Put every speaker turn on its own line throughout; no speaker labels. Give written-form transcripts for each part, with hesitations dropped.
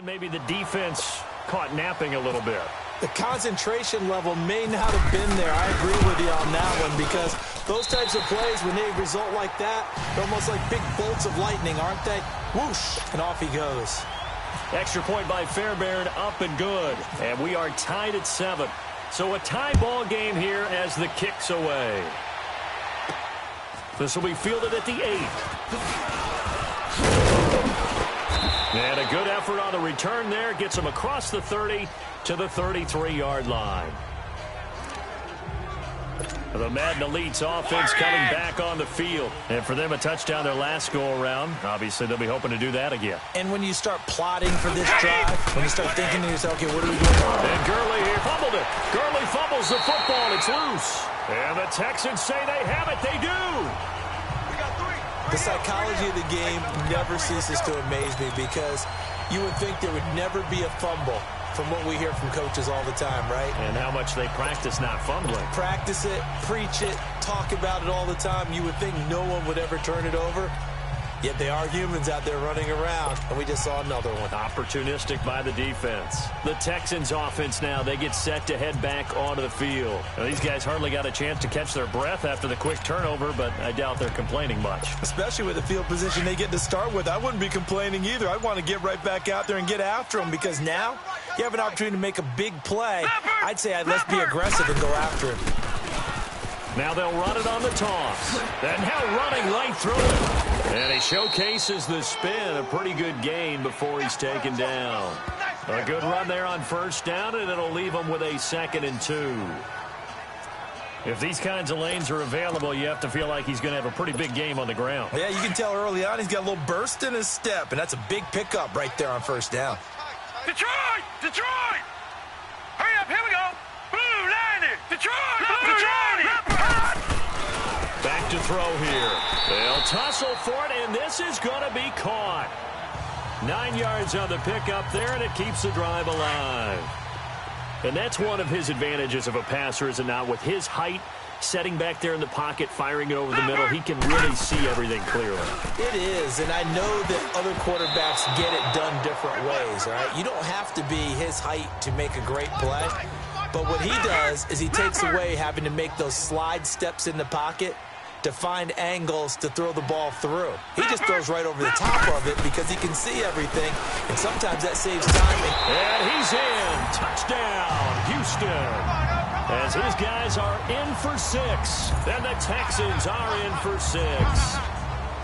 Maybe the defense caught napping a little bit.
The concentration level may not have been there. I agree with you on that one, because those types of plays, when they result like that, they're almost like big bolts of lightning, aren't they? Whoosh, and off he goes.
Extra point by Fairbairn, up and good. And we are tied at 7. So a tie ball game here as the kick's away. This will be fielded at the 8. And a good effort on the return there. Gets him across the 30 to the 33-yard line. The Madden Elites offense coming back on the field. And for them, a touchdown their last go-around. Obviously, they'll be hoping to do that again.
And when you start plotting for this drive, when you start thinking to yourself, okay, what are we doing?
And Gurley here fumbled it. Gurley fumbles the football. It's loose. And the Texans say they have it. They do.
The psychology of the game never ceases to amaze me, because you would think there would never be a fumble from what we hear from coaches all the time, right?
And how much they practice not fumbling.
Practice it, preach it, talk about it all the time. You would think no one would ever turn it over. Yet they are humans out there running around, and we just saw another one.
Opportunistic by the defense. The Texans offense now, they get set to head back onto the field. Now, these guys hardly got a chance to catch their breath after the quick turnover, but I doubt they're complaining much.
Especially with the field position they get to start with. I wouldn't be complaining either. I'd want to get right back out there and get after them, because now you have an opportunity to make a big play. I'd say let's be aggressive and go after him.
Now they'll run it on the toss. And now running right through it. And he showcases the spin. A pretty good gain before he's taken down. A good run there on first down, and it'll leave him with a 2nd and 2. If these kinds of lanes are available, you have to feel like he's going to have a pretty big game on the ground.
Yeah, you can tell early on he's got a little burst in his step, and that's a big pickup right there on first down.
Detroit! Detroit! Hurry up, here we go! Blue line it! Detroit! Detroit!
Back to throw here. They'll tussle for it, and this is going to be caught. 9 yards on the pickup there, and it keeps the drive alive. And that's one of his advantages of a passer, is it not? With his height, setting back there in the pocket, firing it over the middle, he can really see everything clearly.
It is, and I know that other quarterbacks get it done different ways, all right? You don't have to be his height to make a great play, but what he does is he takes away having to make those slide steps in the pocket to find angles to throw the ball through. He just throws right over the top of it because he can see everything, and sometimes that saves timing.
And he's in. Touchdown, Houston. As his guys are in for 6, and the Texans are in for 6.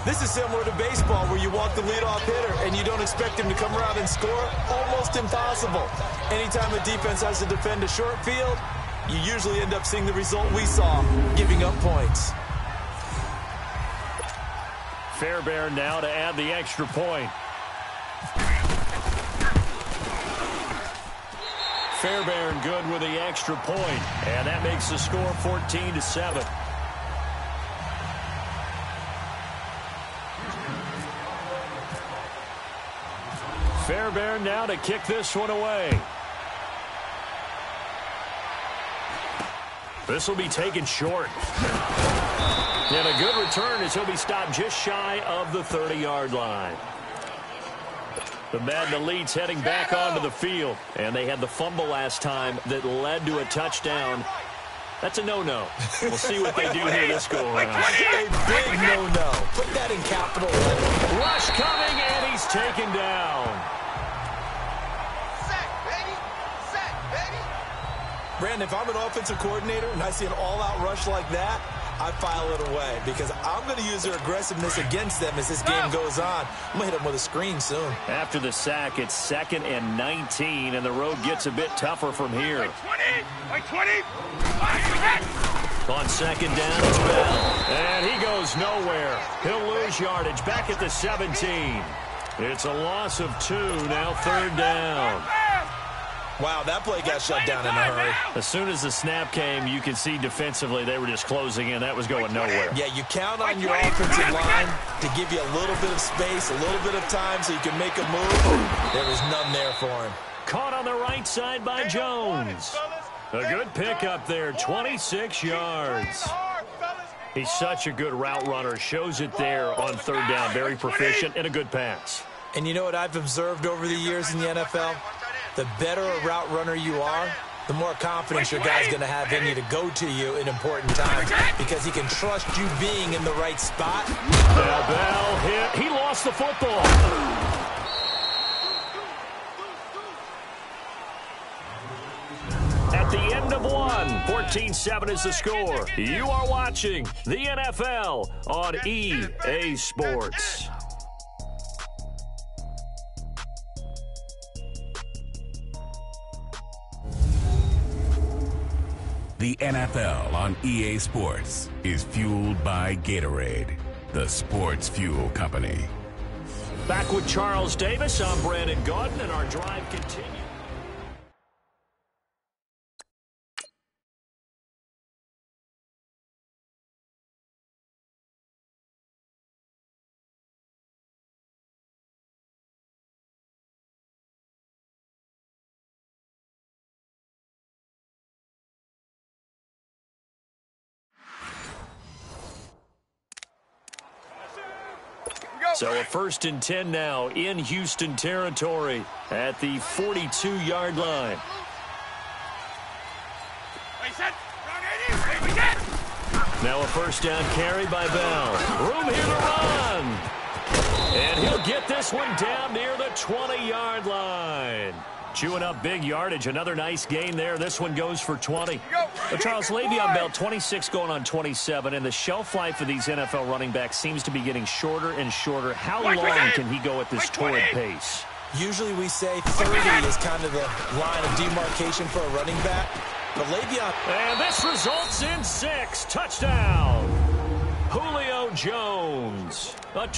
This is similar to baseball, where you walk the leadoff hitter and you don't expect him to come around and score. Almost impossible. Anytime a defense has to defend a short field, you usually end up seeing the result we saw, giving up points.
Fairbairn now to add the extra point. Fairbairn good with the extra point, and that makes the score 14-7. Fairbairn now to kick this one away. This will be taken short. And a good return as he'll be stopped just shy of the 30-yard line. The Madden Elites heading back onto the field. And they had the fumble last time that led to a touchdown. That's a no-no. We'll see what they do here this go-around.
A big no-no. Put that in capital letters.
Rush coming, and he's taken down.
Sack, baby. Sack, baby.
Brandon, if I'm an offensive coordinator and I see an all-out rush like that, I file it away because I'm going to use their aggressiveness against them as this game goes on. I'm going to hit them with a screen soon.
After the sack, it's 2nd and 19, and the road gets a bit tougher from here.
20, like 20.
On 2nd down, it's Bell. And he goes nowhere. He'll lose yardage back at the 17. It's a loss of 2, now 3rd down.
Wow, that play got shut down in a hurry.
As soon as the snap came, you could see defensively they were just closing in. That was going nowhere.
Yeah, you count on your offensive line to give you a little bit of space, a little bit of time so you can make a move. There was none there for him.
Caught on the right side by Jones. A good pickup there, 26 yards. He's such a good route runner. Shows it there on 3rd down. Very proficient and a good pass.
And you know what I've observed over the years in the NFL? The better a route runner you are, the more confidence your guy's going to have in you to go to you in important times because he can trust you being in the right spot.
Now Bell hit. He lost the football. At the end of 1, 14-7 is the score. You are watching the NFL on EA Sports.
The NFL on EA Sports is fueled by Gatorade, the sports fuel company.
Back with Charles Davis, I'm Brandon Gaudin, and our drive continues. So a 1st and 10 now in Houston territory at the 42-yard line. Now a 1st down carry by Bell. Room here to run. And he'll get this one down near the 20-yard line. Chewing up big yardage. Another nice gain there. This one goes for 20. But Charles, Le'Veon Bell, 26 going on 27, and the shelf life of these NFL running backs seems to be getting shorter and shorter. How long can he go at this torrid pace?
Usually we say 30 is kind of the line of demarcation for a running back. But Le'Veon...
And this results in 6. Touchdown. Julio Jones. A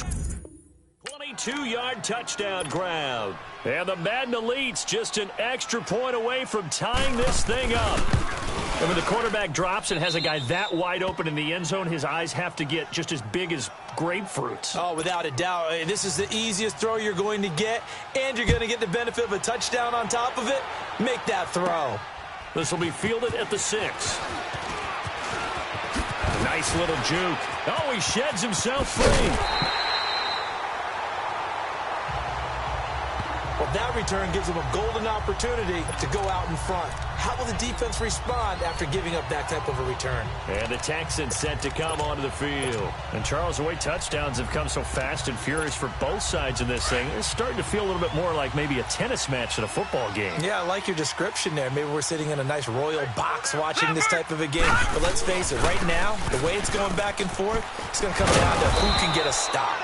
22-yard touchdown grab. And the Madden Elites just an extra point away from tying this thing up. And when the quarterback drops and has a guy that wide open in the end zone, his eyes have to get just as big as grapefruits.
Oh, without a doubt. This is the easiest throw you're going to get, and you're going to get the benefit of a touchdown on top of it. Make that throw.
This will be fielded at the 6. Nice little juke. Oh, he sheds himself free.
Well, that return gives him a golden opportunity to go out in front. How will the defense respond after giving up that type of a return?
And the Texans set to come onto the field. And Charles, the way touchdowns have come so fast and furious for both sides in this thing, it's starting to feel a little bit more like maybe a tennis match than a football game.
Yeah, I like your description there. Maybe we're sitting in a nice royal box watching this type of a game. But let's face it, right now, the way it's going back and forth, it's going to come down to who can get a stop.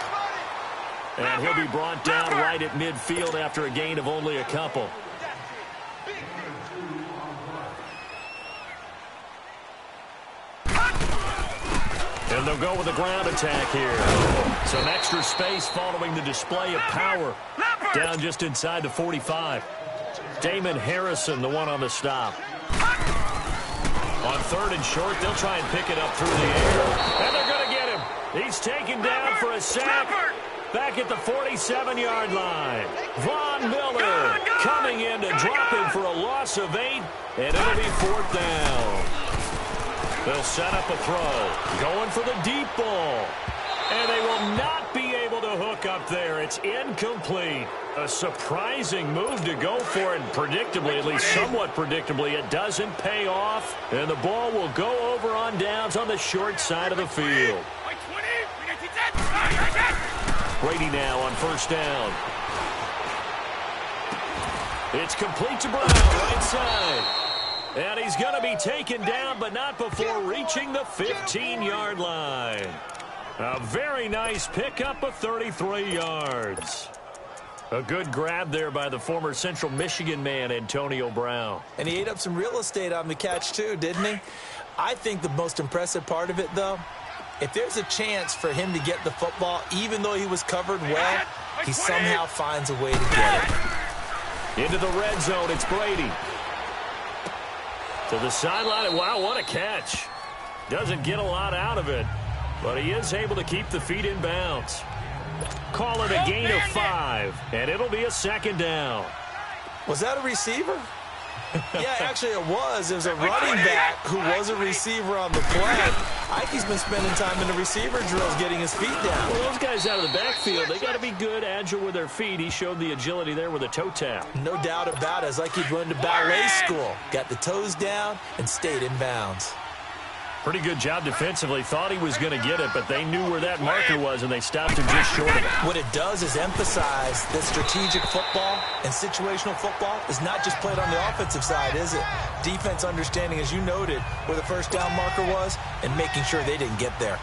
And he'll be brought down right at midfield after a gain of only a couple. And they'll go with a ground attack here. Some extra space following the display of power. Down just inside the 45. Damon Harrison, the one on the stop. On 3rd and short, they'll try and pick it up through the air. And they're going to get him. He's taken down for a sack. Back at the 47-yard line. Von Miller coming in to drop him for a loss of 8. And it'll be 4th down. They'll set up a throw. Going for the deep ball. And they will not be able to hook up there. It's incomplete. A surprising move to go for it. Predictably, at least somewhat predictably, it doesn't pay off. And the ball will go over on downs on the short side of the field. Brady now on first down. It's complete to Brown, right side. And he's going to be taken down, but not before reaching the 15-yard line. A very nice pickup of 33 yards. A good grab there by the former Central Michigan man, Antonio Brown.
And he ate up some real estate on the catch, too, didn't he? I think the most impressive part of it, though, if there's a chance for him to get the football, even though he was covered well, he somehow finds a way to get it.
Into the red zone, it's Brady. To the sideline, and wow, what a catch. Doesn't get a lot out of it, but he is able to keep the feet in bounds. Call it a gain of 5, and it'll be a second down.
Was that a receiver? Yeah, actually it was. It was a running back who was a receiver on the play. Ike's been spending time in the receiver drills getting his feet down.
Well, those guys out of the backfield, they got to be good, agile with their feet. He showed the agility there with a toe tap.
No doubt about it. It's like he'd run to ballet school. Got the toes down and stayed in bounds.
Pretty good job defensively. Thought he was going to get it, but they knew where that marker was, and they stopped him just short of it.
What it does is emphasize that strategic football and situational football is not just played on the offensive side, is it? Defense understanding, as you noted, where the first down marker was and making sure they didn't get there.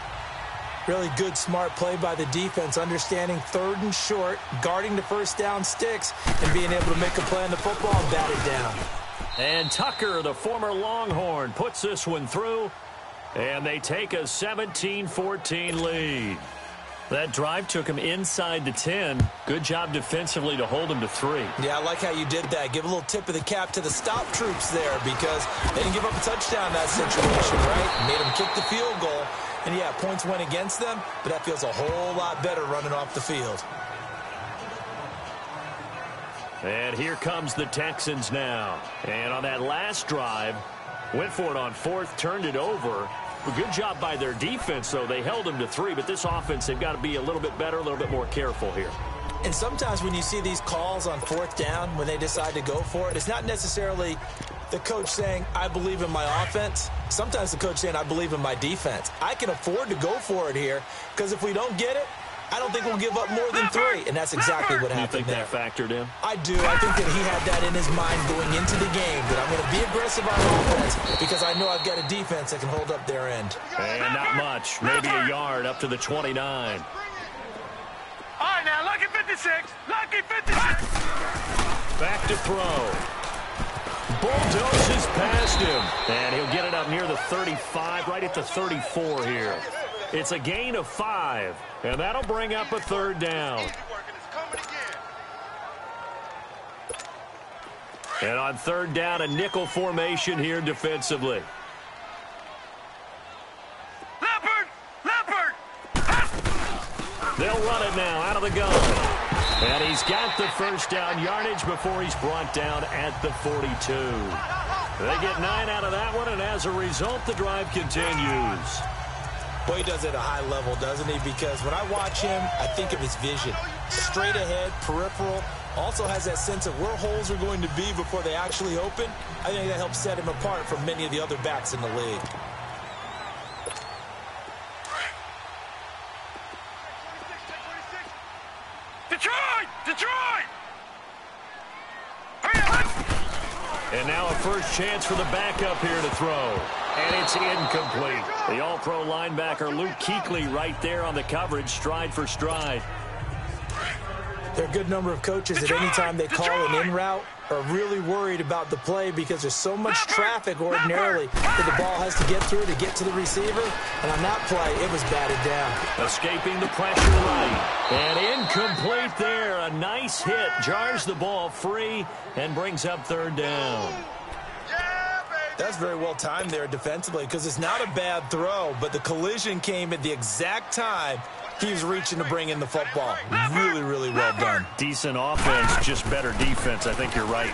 Really good, smart play by the defense, understanding third and short, guarding the first down sticks, and being able to make a play on the football and bat it down.
And Tucker, the former Longhorn, puts this one through. And they take a 17-14 lead. That drive took him inside the 10. Good job defensively to hold him to 3.
Yeah, I like how you did that. Give a little tip of the cap to the stop troops there because they didn't give up a touchdown in that situation, right? Made them kick the field goal. And, yeah, points went against them, but that feels a whole lot better running off the field.
And here comes the Texans now. And on that last drive, went for it on 4th, turned it over. A good job by their defense, though. They held them to 3, but this offense, they've got to be a little bit better, a little bit more careful here.
And sometimes when you see these calls on 4th down, when they decide to go for it, it's not necessarily the coach saying, I believe in my offense. Sometimes the coach saying, I believe in my defense. I can afford to go for it here because if we don't get it, I don't think we'll give up more than 3, and that's exactly what happened there.
You think that factored in?
I do. I think that he had that in his mind going into the game, that I'm going to be aggressive on offense because I know I've got a defense that can hold up their end.
And not much. Maybe a yard up to the 29.
All right, now, lucky 56. Lucky 56.
Back to throw. Bulldozes past him. And he'll get it up near the 35, right at the 34 here. It's a gain of 5, and that'll bring up a 3rd down. And on 3rd down, a nickel formation here defensively.
Leopard!
They'll run it now out of the gun. And he's got the first down yardage before he's brought down at the 42. They get 9 out of that one, and as a result, the drive continues.
Boy, he does it at a high level, doesn't he? Because when I watch him, I think of his vision. Straight ahead, peripheral. Also has that sense of where holes are going to be before they actually open. I think that helps set him apart from many of the other backs in the league.
Detroit!
And now a first chance for the backup here to throw. And it's incomplete. The all-pro linebacker Luke Kuechly right there on the coverage, stride for stride.
There are a good number of coaches at any time they call an in route are really worried about the play because there's so much traffic ordinarily that the ball has to get through to get to the receiver. And on that play, it was batted down.
Escaping the pressure right. And incomplete there. A nice hit. Jars the ball free and brings up 3rd down.
That's very well timed there defensively because it's not a bad throw, but the collision came at the exact time he was reaching to bring in the football. Really, really well done.
Decent offense, just better defense. I think you're right.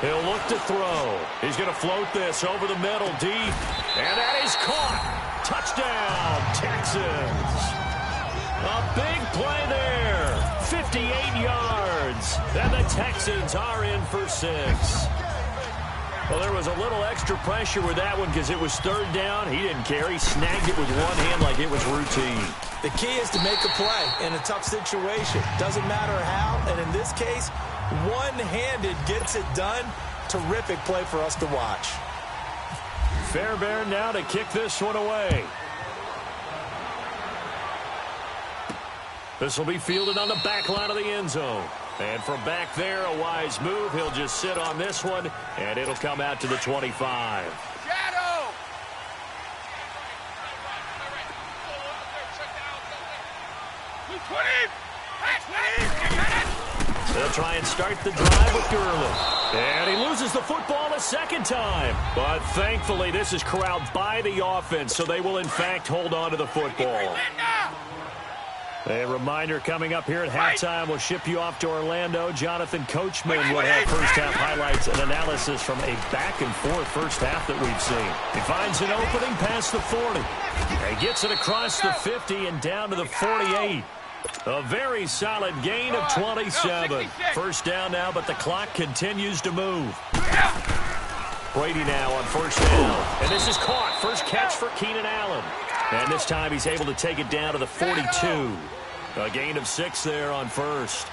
He'll look to throw. He's going to float this over the middle deep. And that is caught. Touchdown, Texans. play there. 58 yards. And the Texans are in for 6. Well, there was a little extra pressure with that one because it was 3rd down. He didn't care. He snagged it with one hand like it was routine.
The key is to make a play in a tough situation. Doesn't matter how. And in this case, one-handed gets it done. Terrific play for us to watch.
Fairbairn now to kick this one away. This will be fielded on the back line of the end zone. And from back there, a wise move. He'll just sit on this one, and it'll come out to the 25.
Shadow!
They'll try and start the drive with Gurley. And he loses the football a second time. But thankfully, this is corralled by the offense, so they will, in fact, hold on to the football. A reminder coming up here at halftime. We'll ship you off to Orlando. Jonathan Coachman will have first-half highlights and analysis from a back-and-forth first half that we've seen. He finds an opening past the 40. He gets it across the 50 and down to the 48. A very solid gain of 27. First down now, but the clock continues to move. Brady now on first down. And this is caught. First catch for Keenan Allen. And this time he's able to take it down to the 42. A gain of 6 there on first.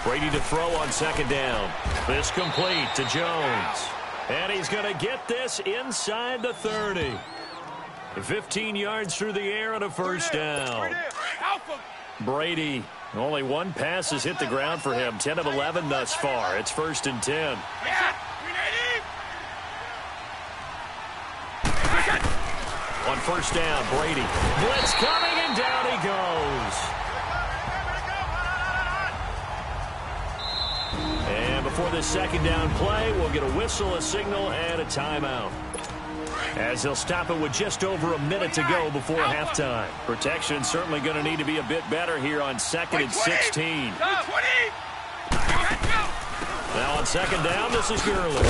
Brady to throw on second down. This complete to Jones. And he's going to get this inside the 30. 15 yards through the air and a first down. Brady, only one pass has hit the ground for him. 10 of 11 thus far. It's 1st and 10. On first down, Brady. Blitz coming, and down he goes. And before this second down play, we'll get a whistle, a signal, and a timeout. As they'll stop it with just over a minute to go before halftime. Protection certainly going to need to be a bit better here on 2nd and 16. Now on second down, this is Gurley.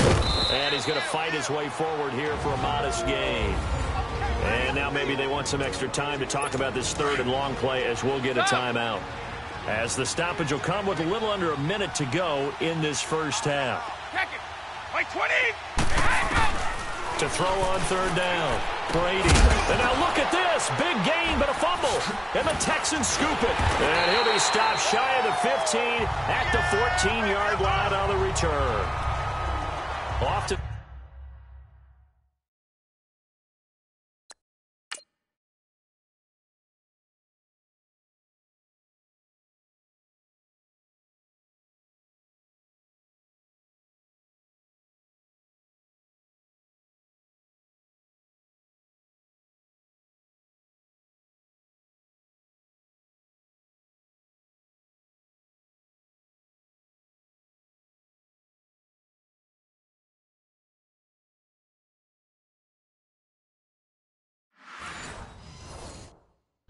And he's going to fight his way forward here for a modest gain. And now maybe they want some extra time to talk about this 3rd and long play as we'll get a timeout. As the stoppage will come with a little under a minute to go in this first half. To throw on 3rd down, Brady. And now look at this. Big gain, but a fumble. And the Texans scoop it. And he'll be stopped shy of the 15 at the 14-yard line on the return. Off to...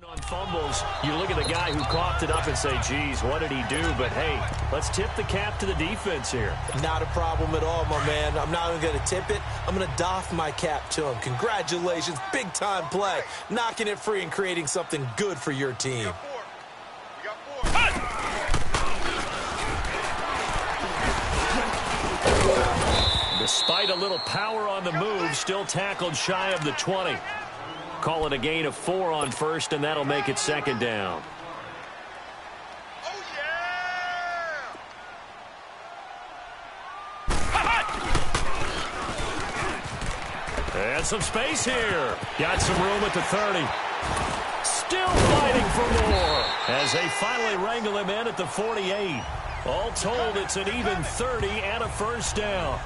On fumbles, you look at the guy who coughed it up and say, geez, what did he do? But, hey, let's tip the cap to the defense here.
Not a problem at all, my man. I'm not even going to tip it. I'm going to doff my cap to him. Congratulations. Big-time play. Knocking it free and creating something good for your team.
Despite a little power on the move, still tackled shy of the 20. Call it a gain of 4 on first, and that'll make it second down. And some space here. Got some room at the 30. Still fighting for more as they finally wrangle him in at the 48. All told, it's an even 30 and a first down.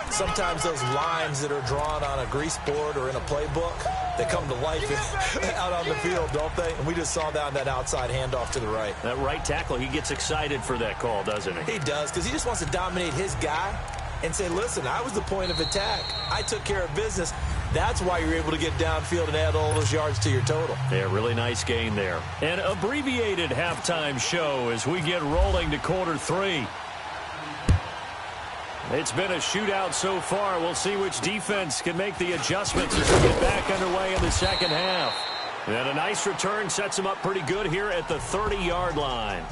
Sometimes those lines that are drawn on a grease board or in a playbook, they come to life out on the field, don't they? And we just saw that outside handoff to the right.
That right tackle, he gets excited for that call, doesn't he?
He does, because he just wants to dominate his guy and say, listen, I was the point of attack. I took care of business. That's why you're able to get downfield and add all those yards to your total.
Yeah, really nice gain there. An abbreviated halftime show as we get rolling to quarter 3. It's been a shootout so far. We'll see which defense can make the adjustments as we get back underway in the second half. And a nice return sets him up pretty good here at the 30-yard line.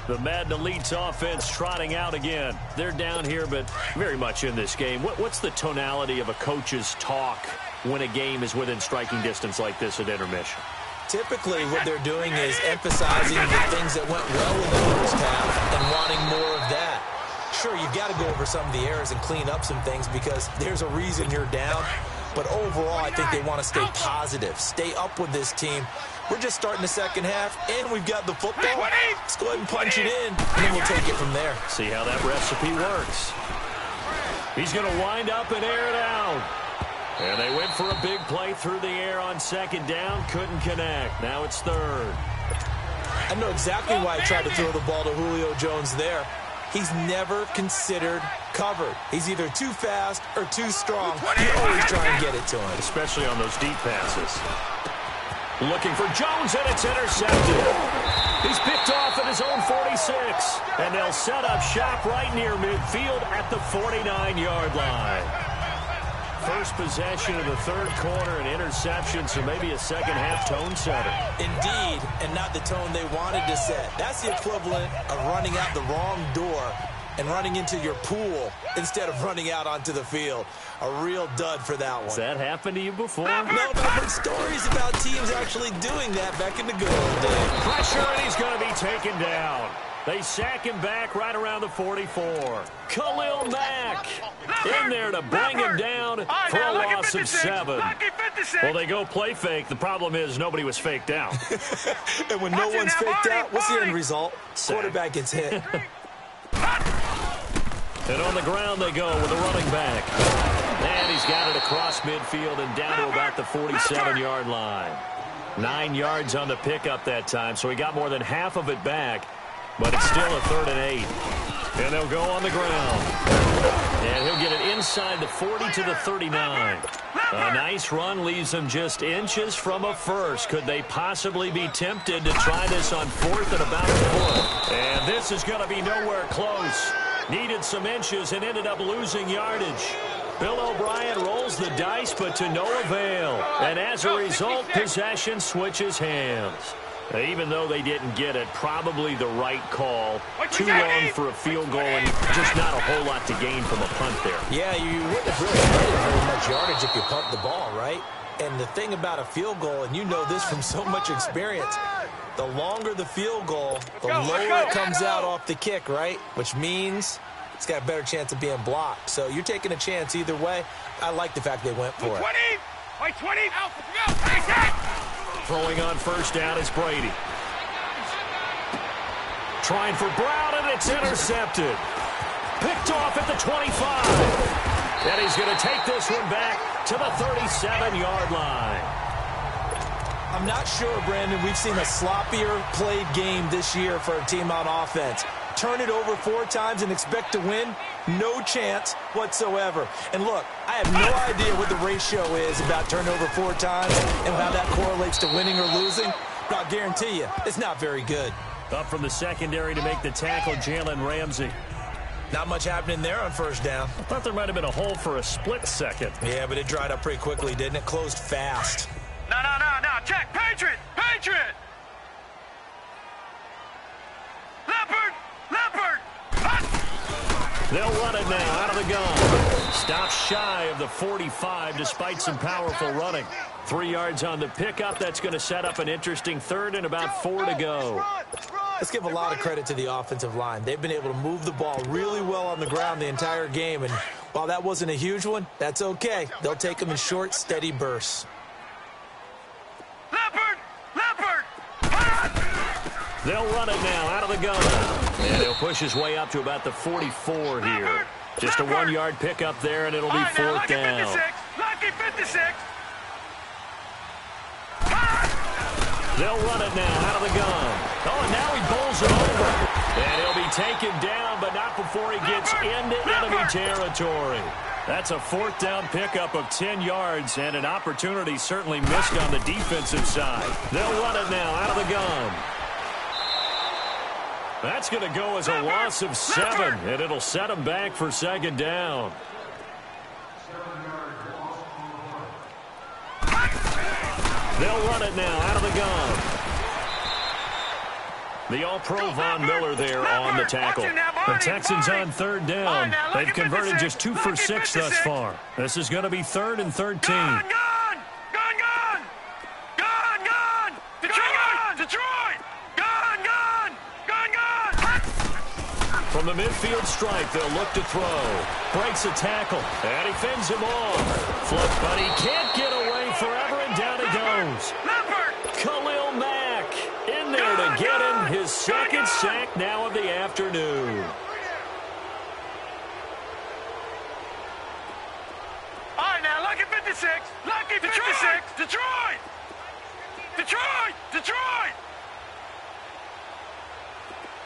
The Madden Elite's offense trotting out again. They're down here, but very much in this game. What's the tonality of a coach's talk when a game is within striking distance like this at intermission?
Typically, what they're doing is emphasizing the things that went well in the first half and wanting more of that. Sure, you've got to go over some of the errors and clean up some things because there's a reason you're down. But overall, I think they want to stay positive, stay up with this team. We're just starting the second half, and we've got the football. Let's go ahead and punch it in, and then we'll take it from there.
See how that recipe works. He's going to wind up and air it out. And they went for a big play through the air on second down. Couldn't connect. Now it's third.
I know exactly why I tried to throw the ball to Julio Jones there. He's never considered covered. He's either too fast or too strong. You always try and get it to him.
Especially on those deep passes. Looking for Jones, and it's intercepted. He's picked off at his own 46. And they'll set up shop right near midfield at the 49-yard line. First possession of the third quarter, an interception, so maybe a second-half tone setter.
Indeed, and not the tone they wanted to set. That's the equivalent of running out the wrong door and running into your pool instead of running out onto the field. A real dud for that one.
Has that happened to you before?
No, but I've heard stories about teams actually doing that back in the good old days.
Pressure, and he's going to be taken down. They sack him back right around the 44. Khalil Mack in there to bring him down for a loss of 7. Well, they go play fake. The problem is nobody was faked out.
And when no one's faked out, what's the end result? Quarterback gets hit.
And on the ground they go with a running back. And he's got it across midfield and down to about the 47-yard line. 9 yards on the pickup that time, so he got more than half of it back. But it's still a 3rd and 8. And they'll go on the ground. And he'll get it inside the 40 to the 39. A nice run leaves them just inches from a first. Could they possibly be tempted to try this on 4th and about a foot? And this is going to be nowhere close. Needed some inches and ended up losing yardage. Bill O'Brien rolls the dice, but to no avail. And as a result, possession switches hands. Even though they didn't get it, probably the right call. Too long for a field goal and just not a whole lot to gain from a punt there.
Yeah, you wouldn't have really needed very much yardage if you punt the ball, right? And the thing about a field goal, and you know this from so much experience, the longer the field goal, the lower it comes out off the kick, right? Which means it's got a better chance of being blocked. So you're taking a chance either way. I like the fact they went for it.
20! Out! Go!
Throwing on first down is Brady. Trying for Brown, and it's intercepted. Picked off at the 25. And he's going to take this one back to the 37-yard line.
I'm not sure, Brandon, we've seen a sloppier played game this year for a team on offense. Turn it over 4 times and expect to win? No chance whatsoever. And look, I have no idea what the ratio is about turnover 4 times and how that correlates to winning or losing, but I'll guarantee you, it's not very good.
Up from the secondary to make the tackle, Jalen Ramsey.
Not much happening there on first down.
I thought there might have been a hole for a split second.
Yeah, but it dried up pretty quickly, didn't it? Closed fast.
No. Check. Patriot! Leopard!
They'll run it now out of the gun. Stops shy of the 45 despite some powerful running. 3 yards on the pickup. That's going to set up an interesting 3rd and about 4 to go.
Let's give a lot of credit to the offensive line. They've been able to move the ball really well on the ground the entire game. And while that wasn't a huge one, that's okay. They'll take them in short, steady bursts.
Leopard!
They'll run it now out of the gun. And he'll push his way up to about the 44 here. Just a 1-yard pickup there, and it'll be 4th down.
Lucky 56.
They'll run it now out of the gun. Oh, and now he bowls it over. And he'll be taken down, but not before he gets into enemy territory. That's a 4th down pickup of 10 yards, and an opportunity certainly missed on the defensive side. They'll run it now out of the gun. That's going to go as a loss of 7, and it'll set them back for 2nd down. They'll run it now out of the gun. The All-Pro Von Miller there on the tackle. The Texans on third down. They've converted just 2 for 6 thus far. This is going to be 3rd and 13.
Gone! Detroit! Gone!
From the midfield stripe, they'll look to throw. Breaks a tackle, and he fends him off. Flip, but he can't get away forever, and down he goes. Khalil Mack in there to get him his second sack now of the afternoon.
All right, now, lucky 56. Lucky 56. Detroit!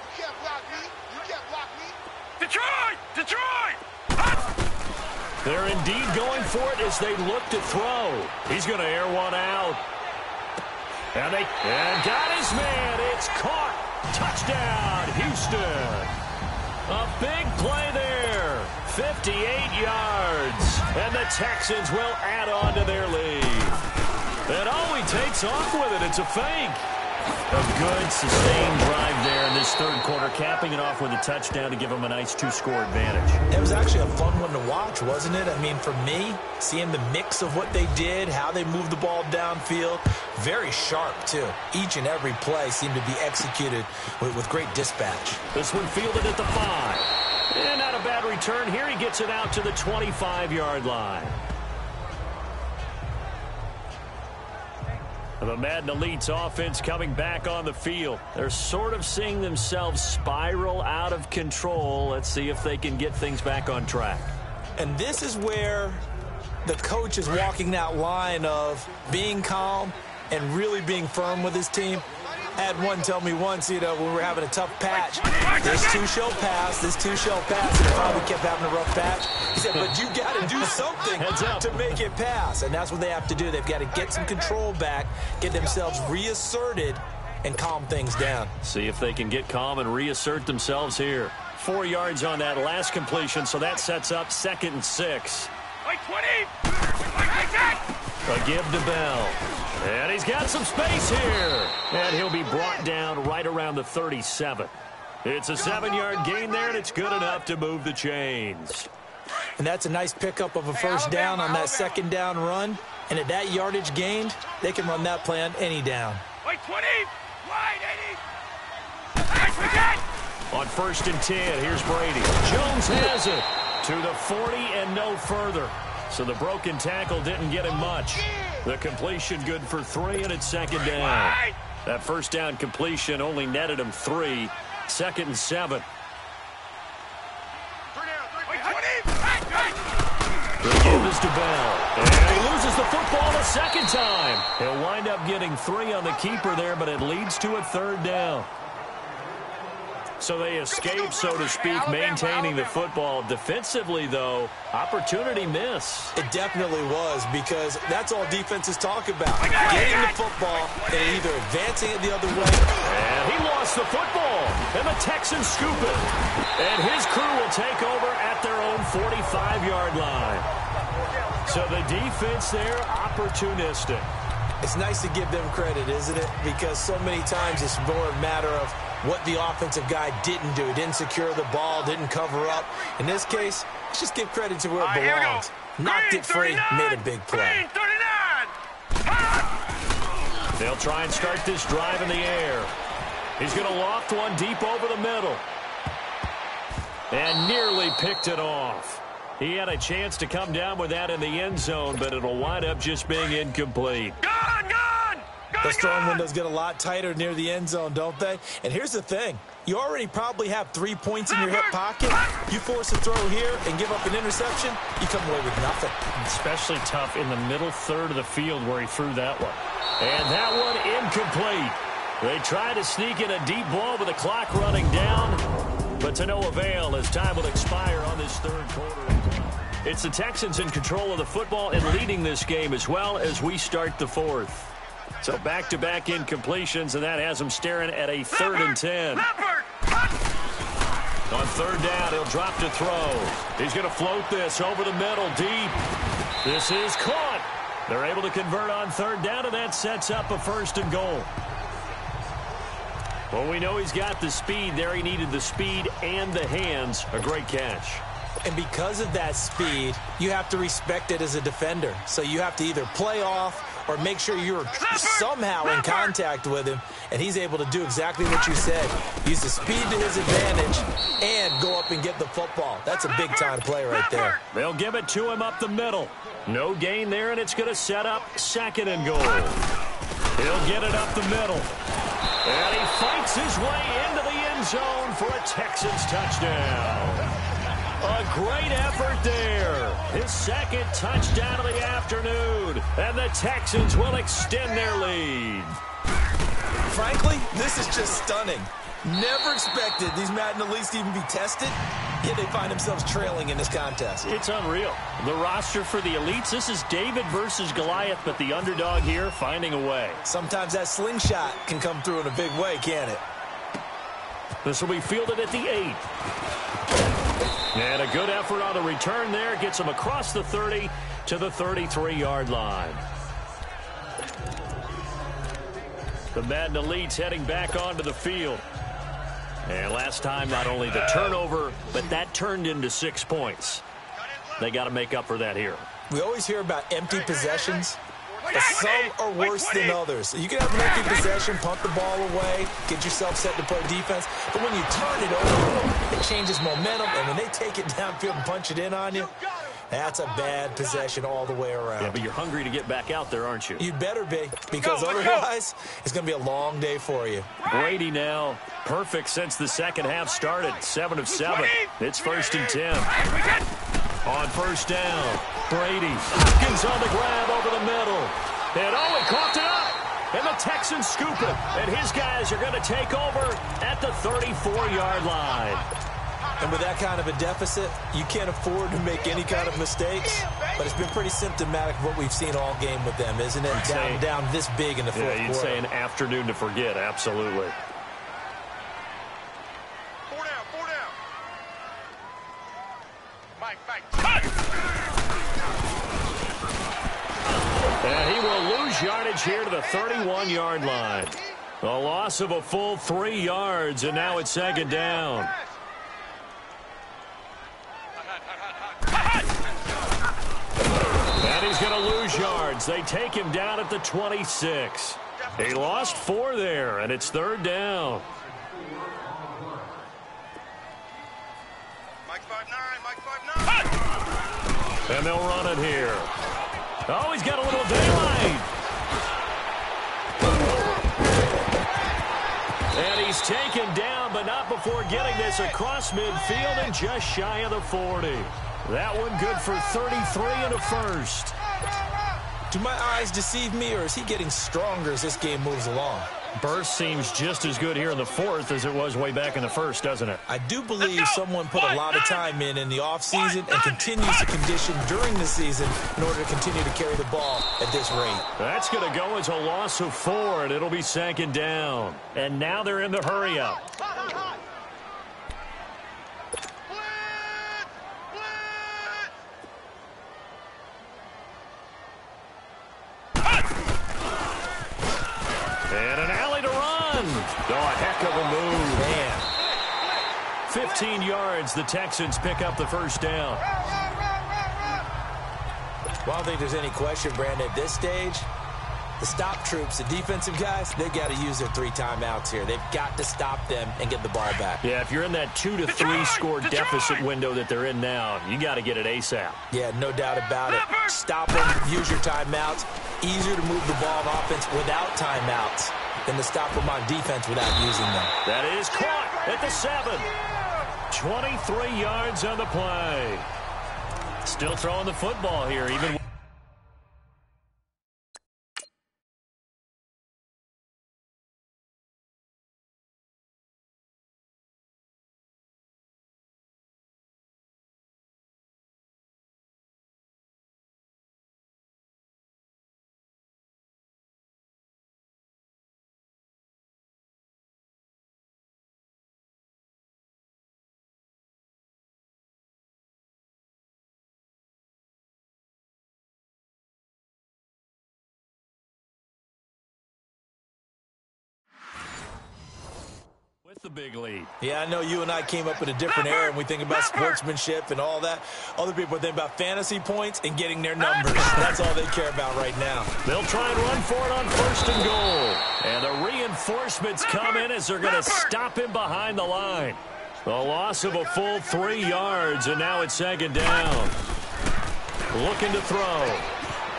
You can't block me.
Detroit!
They're indeed going for it as they look to throw. He's going to air one out. And got his man. It's caught. Touchdown, Houston. A big play there. 58 yards. And the Texans will add on to their lead. And he takes off with it. It's a fake. A good, sustained drive there in this third quarter, capping it off with a touchdown to give them a nice 2-score advantage.
It was actually a fun one to watch, wasn't it? I mean, for me, seeing the mix of what they did, how they moved the ball downfield, very sharp, too. Each and every play seemed to be executed with great dispatch.
This one fielded at the 5. And not a bad return here. He gets it out to the 25-yard line. The Madden Elite's offense coming back on the field. They're sort of seeing themselves spiral out of control. Let's see if they can get things back on track.
And this is where the coach is walking that line of being calm and really being firm with his team. I had one tell me once, when we were having a tough patch, this two shall pass, and it probably kept having a rough patch. He said, but you got to do something to make it pass, and that's what they have to do. They've got to get some control back, get themselves reasserted, and calm things down.
See if they can get calm and reassert themselves here. 4 yards on that last completion, so that sets up 2nd and 6.
Like 20!
A give to Bell. And he's got some space here. And he'll be brought down right around the 37. It's a 7-yard gain there, and it's good enough to move the chains.
And that's a nice pickup of a first down on that second down run. And at that yardage gained, they can run that play on any down.
Like 20! Wide 80!
On 1st and 10, here's Brady. Jones has it to the 40 and no further. So the broken tackle didn't get him much. The completion good for 3, and it's 2nd down. That first down completion only netted him 3. 2nd and 7. The give is to Bell. And he loses the football a second time. He'll wind up getting 3 on the keeper there, but it leads to a 3rd down. So they escape, so to speak, maintaining the football. Defensively, though, opportunity miss.
It definitely was, because that's all defenses talk about. Getting the football and either advancing it the other way.
And he lost the football. And the Texans scoop it. And his crew will take over at their own 45-yard line. So the defense there, opportunistic.
It's nice to give them credit, isn't it? Because so many times it's more a matter of what the offensive guy didn't do. Didn't secure the ball, didn't cover up. In this case, let's just give credit to where it belongs. Knocked it free, made a big play.
They'll try and start this drive in the air. He's going to loft one deep over the middle. And nearly picked it off. He had a chance to come down with that in the end zone, but it'll wind up just being incomplete.
Those throwing windows get a lot tighter near the end zone, don't they? And here's the thing. You already probably have 3 points in your hip pocket. You force a throw here and give up an interception, you come away with nothing.
Especially tough in the middle third of the field where he threw that one. And that one incomplete. They try to sneak in a deep ball with the clock running down, but to no avail as time will expire on this third quarter. It's the Texans in control of the football and leading this game as well as we start the 4th. So back-to-back incompletions, and that has them staring at a 3rd and 10. On 3rd down, he'll drop to throw. He's going to float this over the middle deep. This is caught. They're able to convert on third down, and that sets up a 1st and goal. Well, we know he's got the speed there. He needed the speed and the hands. A great catch.
And because of that speed, you have to respect it as a defender. So you have to either play off or make sure you're somehow in contact with him, and he's able to do exactly what you said. Use the speed to his advantage and go up and get the football. That's a big-time play right there.
They'll give it to him up the middle. No gain there, and it's going to set up 2nd and goal. He'll get it up the middle. And he fights his way into the end zone for a Texans touchdown. A great effort there. His 2nd touchdown of the afternoon. And the Texans will extend their lead.
Frankly, this is just stunning. Never expected these Madden elites to even be tested, yet they find themselves trailing in this contest.
It's unreal. The roster for the elites, this is David versus Goliath, but the underdog here finding a way.
Sometimes that slingshot can come through in a big way, can't it?
This will be fielded at the 8. And a good effort on the return there. Gets him across the 30 to the 33-yard line. The Madden elites heading back onto the field. And last time, not only the turnover, but that turned into 6 points. They got to make up for that here.
We always hear about empty possessions, but some are worse than others. You can have an empty possession, punt the ball away, get yourself set to play defense, but when you turn it over, it changes momentum, and when they take it downfield and punch it in on you, that's a bad possession all the way around.
Yeah, but you're hungry to get back out there, aren't you?
You'd better be, because otherwise, it's going to be a long day for you.
Brady now, perfect since the second half started. 7 of 7. It's 1st and 10. On 1st down, Brady. Hopkins on the grab over the middle. And he coughed it up. And the Texans scoop it. And his guys are going to take over at the 34-yard line.
And with that kind of a deficit, you can't afford to make any kind of mistakes. But it's been pretty symptomatic of what we've seen all game with them, isn't it? Down this big in the fourth quarter.
Yeah, you'd say an afternoon to forget, absolutely.
4 down, 4 down. Mike.
And he will lose yardage here to the 31-yard line. A loss of a full 3 yards, and now it's 2nd down. And he's going to lose yards. They take him down at the 26. He lost 4 there, and it's 3rd down.
Mike 5'9",
And they'll run it here. Oh, he's got a little daylight. And he's taken down, but not before getting this across midfield and just shy of the 40. That one good for 33 and a 1st.
Do my eyes deceive me, or is he getting stronger as this game moves along?
Burst seems just as good here in the 4th as it was way back in the 1st, doesn't it?
I do believe someone put a lot of time in the offseason and continues to condition during the season in order to continue to carry the ball at this rate.
That's going to go as a loss of 4, and it'll be 2nd down. And now they're in the hurry-up. And an alley to run. Oh, a heck of a move.
Man.
15 yards, the Texans pick up the 1st down.
Well, I don't think there's any question, Brandon, at this stage, the stop troops, the defensive guys, they got to use their 3 timeouts here. They've got to stop them and get the ball back.
Yeah, if you're in that 2 to 3 score deficit window that they're in now, you got to get it ASAP.
Yeah, no doubt about it. Stop them, use your timeouts. Easier to move the ball on offense without timeouts than to stop them on defense without using them.
That is caught at the 7. 23 yards on the play. Still throwing the football here, even with the big lead.
Yeah, I know you and I came up in a different era, and we think about sportsmanship and all that. Other people think about fantasy points and getting their numbers. That's all they care about right now.
They'll try and run for it on 1st and goal. And the reinforcements come in as they're going to stop him behind the line. A loss of a full 3 yards, and now it's 2nd down. Looking to throw.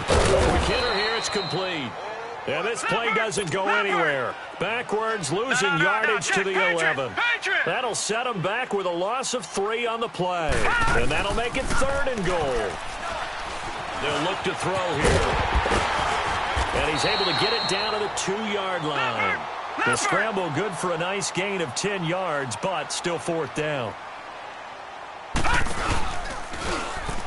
McKinnon here, it's complete. And this play doesn't go anywhere. Backwards, losing yardage to the 11. That'll set him back with a loss of 3 on the play. And that'll make it 3rd and goal. They'll look to throw here. And he's able to get it down to the 2-yard line. The scramble good for a nice gain of 10 yards, but still 4th down.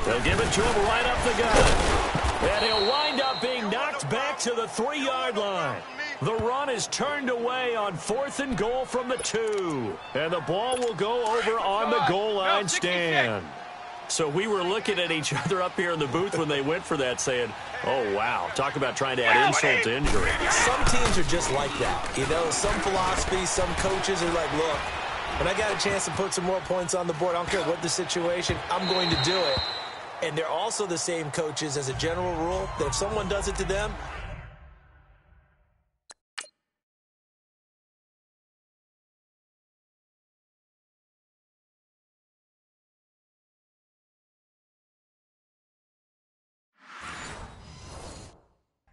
They'll give it to him right up the gut. And he'll wind up being knocked back to the 3-yard line. The run is turned away on 4th and goal from the 2. And the ball will go over on the goal line stand. So we were looking at each other up here in the booth when they went for that saying, oh, wow, talk about trying to add insult to injury.
Some teams are just like that. You know, some philosophies, some coaches are like, look, when I got a chance to put some more points on the board, I don't care what the situation, I'm going to do it. And they're also the same coaches as a general rule that if someone does it to them,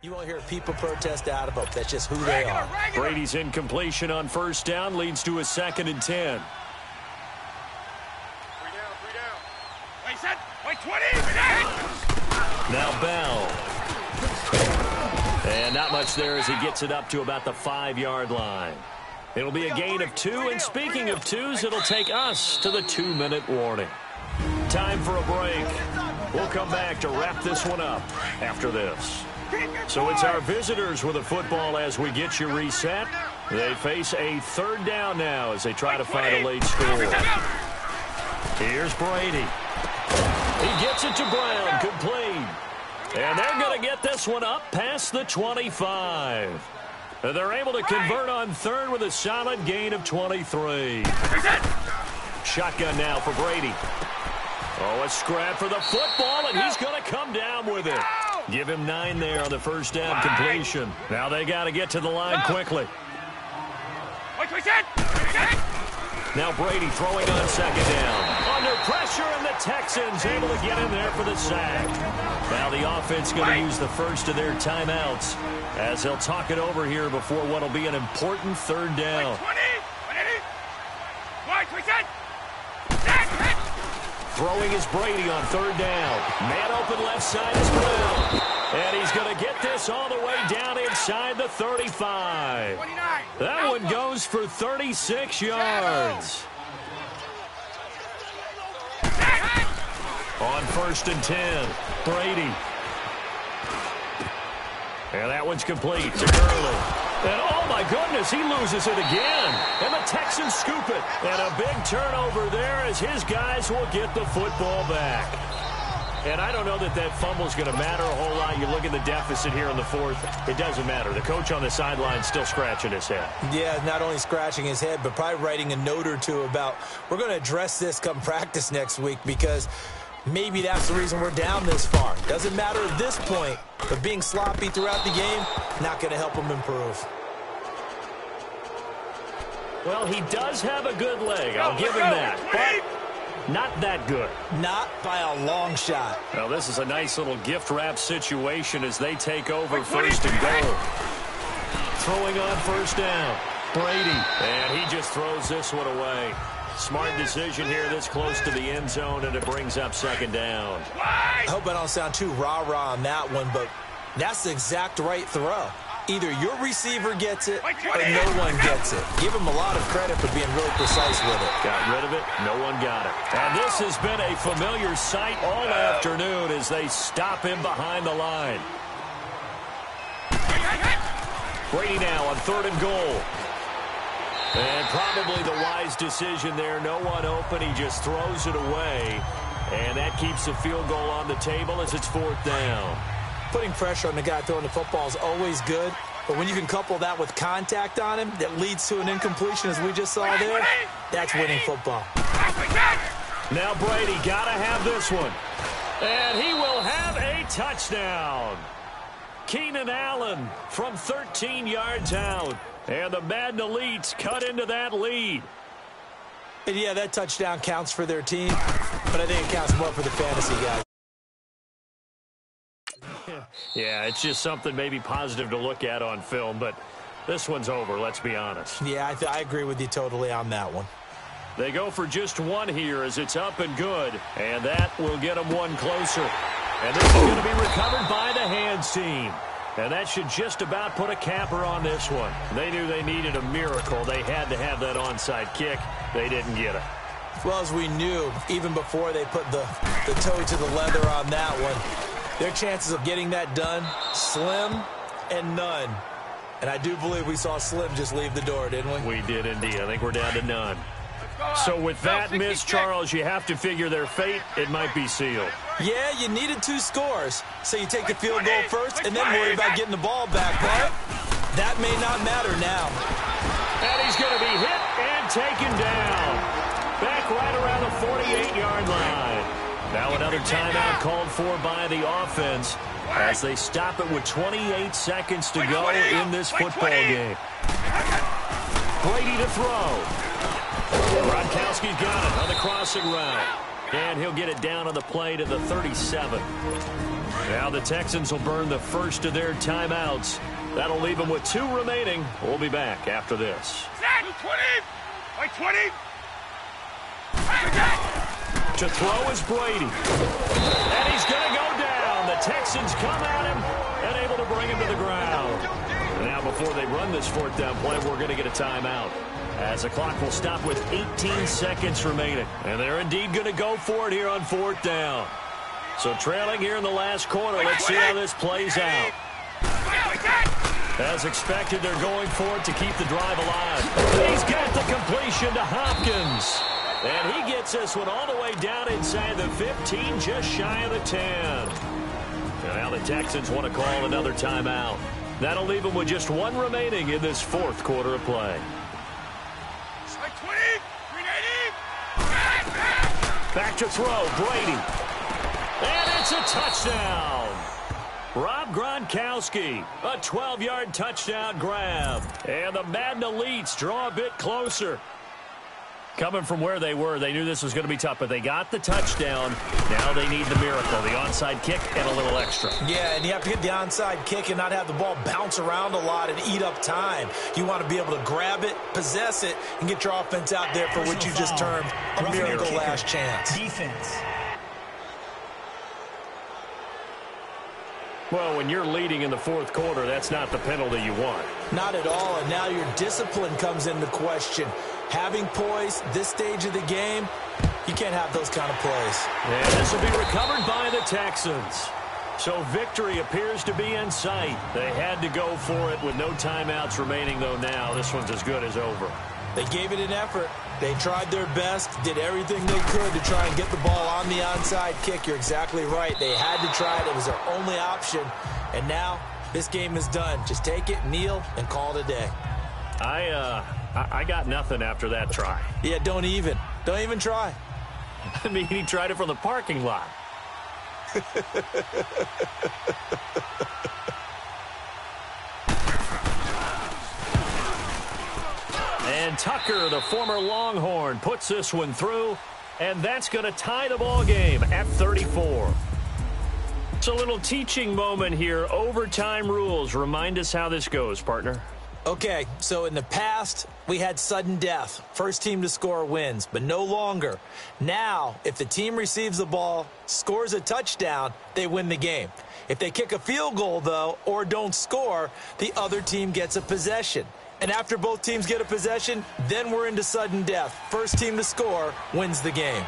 you won't hear people protest out of them. That's just who they are.
Brady's incompletion on 1st down leads to a 2nd and 10. Now Bell. And not much there as he gets it up to about the 5-yard line. It'll be a gain of 2, and speaking of 2s, it'll take us to the 2-minute warning. Time for a break. We'll come back to wrap this one up after this. So it's our visitors with the football as we get you reset. They face a 3rd down now as they try to find a late score. Here's Brady. He gets it to Brown, complete. And they're going to get this one up past the 25. And they're able to convert on 3rd with a solid gain of 23. Shotgun now for Brady. Oh, a scrap for the football, and he's going to come down with it. Give him 9 there on the 1st down completion. Now they got to get to the line quickly. Now Brady throwing on 2nd down. Under pressure, and the Texans able to get in there for the sack. Now the offense going to use the first of their timeouts as they'll talk it over here before what will be an important 3rd down. Throwing is Brady on 3rd down. Man open left side is Brown. And he's going to get this all the way down inside the 35. That one goes for 36 yards. On 1st and 10, Brady. And that one's complete to Gurley. And oh my goodness, he loses it again. And the Texans scoop it. And a big turnover there as his guys will get the football back. And I don't know that that fumble is going to matter a whole lot. You look at the deficit here in the 4th. It doesn't matter. The coach on the sideline still scratching his head. Yeah, not only scratching his head, but probably writing a note or two about, we're going to address this come practice next week because maybe that's the reason we're down this far. Doesn't matter at this point, but being sloppy throughout the game, not going to help him improve. Well, he does have a good leg. I'll give him that. But not that good. Not by a long shot. Well, this is a nice little gift wrap situation as they take over 1st and goal. Throwing on 1st down. Brady. And he just throws this one away. Smart decision here this close to the end zone, and it brings up 2nd down. I hope I don't sound too rah-rah on that one, but that's the exact right throw. Either your receiver gets it or no one gets it. Give him a lot of credit for being really precise with it. Got rid of it. No one got it. And this has been a familiar sight all afternoon as they stop him behind the line. Brady now on 3rd and goal. And probably the wise decision there. No one open. He just throws it away. And that keeps the field goal on the table as it's 4th down. Putting pressure on the guy throwing the football is always good,
But when you can couple that with contact on him that leads to an incompletion, as we just saw there, that's winning football.
Now Brady got to have this one. And he will have a touchdown. Keenan Allen from 13 yards out. And the Madden Elites cut into that lead.
And yeah, that touchdown counts for their team, but I think it counts more for the fantasy guys.
Yeah, it's just something maybe positive to look at on film, but this one's over, let's be honest.
Yeah, I agree with you totally on that one.
They go for just one here as it's up and good, and that will get them one closer. And this is going to be recovered by the hands team. And that should just about put a capper on this one. They knew they needed a miracle. They had to have that onside kick. They didn't get it.
Well, as we knew, even before they put the toe to the leather on that one, their chances of getting that done, slim and none. And I do believe we saw Slim just leave the door, didn't we?
We did indeed. I think we're down to none. So with that miss, Charles, you have to figure their fate. It might be sealed.
Yeah, you needed 2 scores. So you take the field goal first and then worry about getting the ball back. But that may not matter now.
And he's going to be hit and taken down. Back right around the 48-yard line. Now another timeout called for by the offense as they stop it with 28 seconds to go in this football game. Brady to throw. Gronkowski's got it on the crossing route. And he'll get it down on the play to the 37. Now the Texans will burn the first of their timeouts. That'll leave them with 2 remaining. We'll be back after this.
20!
To throw is Brady. And he's going to go down. The Texans come at him and able to bring him to the ground. Now before they run this 4th down play, we're going to get a timeout, as the clock will stop with 18 seconds remaining. And they're indeed going to go for it here on 4th down. So trailing here in the last quarter, let's see how this plays out. As expected, they're going for it to keep the drive alive. He's got the completion to Hopkins. And he gets this one all the way down inside the 15, just shy of the 10. And now the Texans want to call another timeout. That'll leave them with just 1 remaining in this 4th quarter of play. Back to throw, Brady. And it's a touchdown. Rob Gronkowski, a 12-yard touchdown grab. And the Madden Elites draw a bit closer. Coming from where they were, they knew this was going to be tough, but they got the touchdown. Now they need the miracle, the onside kick and a little extra.
Yeah, and you have to get the onside kick and not have the ball bounce around a lot and eat up time. You want to be able to grab it, possess it, and get your offense out there for what you just termed a miracle last chance.
Defense.
Well, when you're leading in the 4th quarter, that's not the penalty you want.
Not at all, and now your discipline comes into question. Having poise this stage of the game, you can't have those kind of plays.
And this will be recovered by the Texans. So victory appears to be in sight. They had to go for it with no timeouts remaining, though now this one's as good as over.
They gave it an effort. They tried their best, did everything they could to try and get the ball on the onside kick. You're exactly right. They had to try it. It was their only option. And now this game is done. Just take it, kneel, and call it a day.
I got nothing after that try.
Yeah, don't even try.
I mean, he tried it from the parking lot. And Tucker, the former Longhorn, puts this one through, and that's going to tie the ball game at 34. It's a little teaching moment here. Overtime rules. Remind us how this goes, partner.
Okay, so in the past, we had sudden death. First team to score wins, but no longer. Now, if the team receives the ball, scores a touchdown, they win the game. If they kick a field goal, though, or don't score, the other team gets a possession. And after both teams get a possession, then we're into sudden death. First team to score wins the game.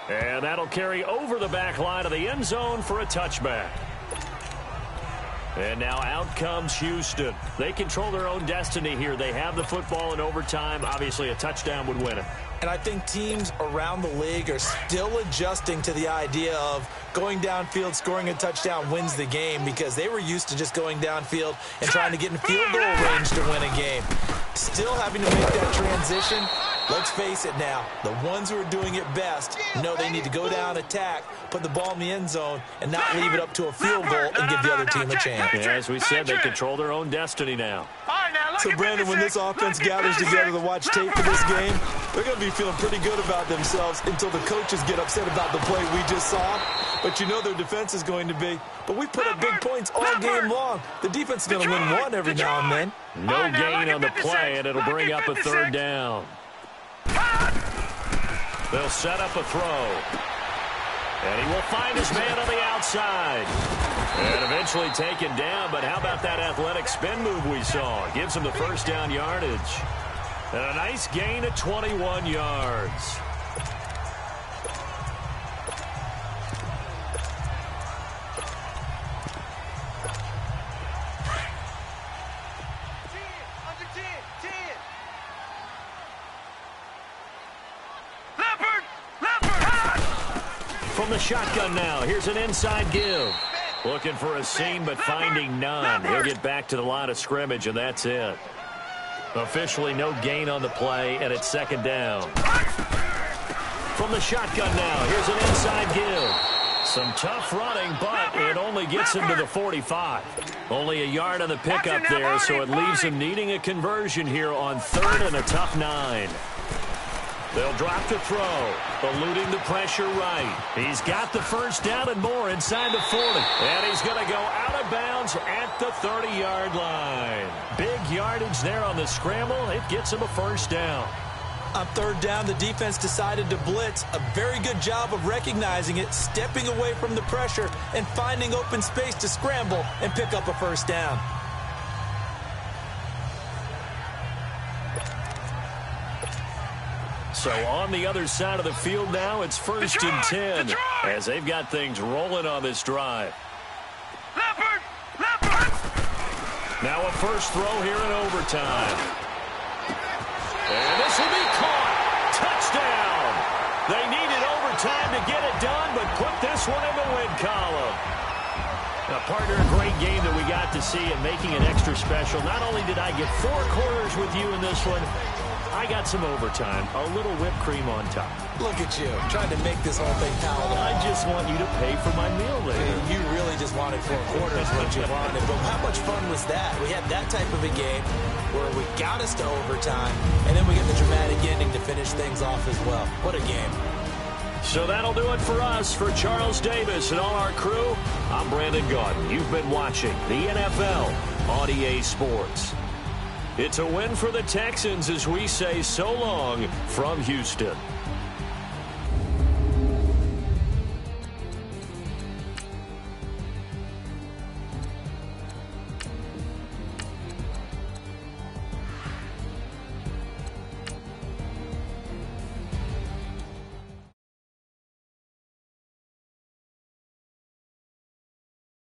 And that'll carry over the back line of the end zone for a touchback. And now out comes Houston. They control their own destiny here. They have the football in overtime. Obviously, a touchdown would win it.
And I think teams around the league are still adjusting to the idea of going downfield, scoring a touchdown wins the game, because they were used to just going downfield and trying to get in field goal range to win a game. Still having to make that transition. Let's face it now, the ones who are doing it best know they need to go down, attack, put the ball in the end zone, and not leave it up to a field goal and give the other team a chance.
Yeah, as we said, they control their own destiny now.
So, Brandon, when this offense gathers together to watch tape for this game, they're going to be feeling pretty good about themselves until the coaches get upset about the play we just saw. But you know their defense is going to be. But we put up big points all game long. The defense is going to win one every now and then.
No gain on the play, and it'll bring up a third down. They'll set up a throw. And he will find his man on the outside. And eventually taken down, but how about that athletic spin move we saw? Gives him the first down yardage. And a nice gain of 21 yards. From the shotgun now, here's an inside give. Looking for a seam, but finding none. He'll get back to the line of scrimmage, and that's it. Officially no gain on the play, and it's second down. From the shotgun now, here's an inside give. Some tough running, but it only gets him to the 45. Only a yard on the pickup there, so it leaves him needing a conversion here on third and a tough 9. They'll drop the throw, eluding the pressure right. He's got the first down and more inside the 40. And he's going to go out of bounds at the 30-yard line. Big yardage there on the scramble. It gets him a first down.
On third down, the defense decided to blitz. A very good job of recognizing it, stepping away from the pressure, and finding open space to scramble and pick up a first down.
So on the other side of the field now, it's first and 10 as they've got things rolling on this drive. Now a first throw here in overtime. And this will be caught. Touchdown. They needed overtime to get it done, but put this one in the win column. Now, partner, a great game that we got to see and making it extra special. Not only did I get 4 quarters with you in this one, I got some overtime, a little whipped cream on top.
Look at you, trying to make this whole thing palatable.
I just want you to pay for my meal later.
You really just wanted 4 quarters what you wanted. But how much fun was that? We had that type of a game where we got us to overtime, and then we get the dramatic ending to finish things off as well. What a game.
So that'll do it for us. For Charles Davis and all our crew, I'm Brandon Gaudin. You've been watching the NFL on EA Sports. It's a win for the Texans as we say so long from Houston.